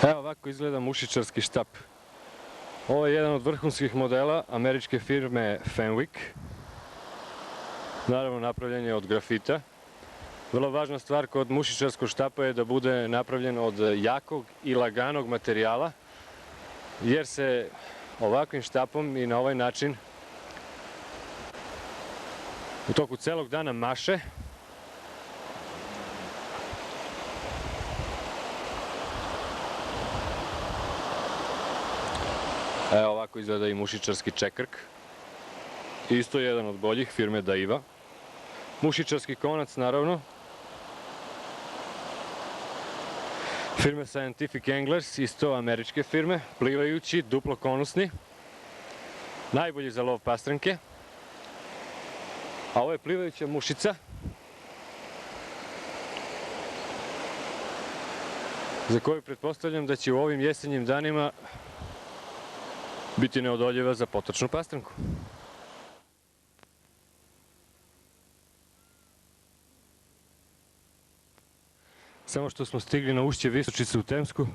Evo ovako izgleda mušičarski štap. Ovo je jedan od vrhunskih modela američke firme Fenwick. Naravno napravljen je od grafita. Vrlo važna stvar kod mušičarskog štapa je da bude napravljen od jakog i laganog materijala, jer se ovakvim štapom i na ovaj način u toku celog dana maše. Evo ovako izgleda i mušičarski čekrk. Isto jedan od boljih, firme Daiwa. Mušičarski konac naravno. Firme Scientific Anglers, isto američke firme, plivajući, duplo konusni. Najbolji za lov pastranke. A ovo je plivajuća mušica. Za koju pretpostavljam da će u ovim jesenjim danima biti neodoljiva za potočnu pastranku. Samo što smo stigli na ušće Visočice u Temsku,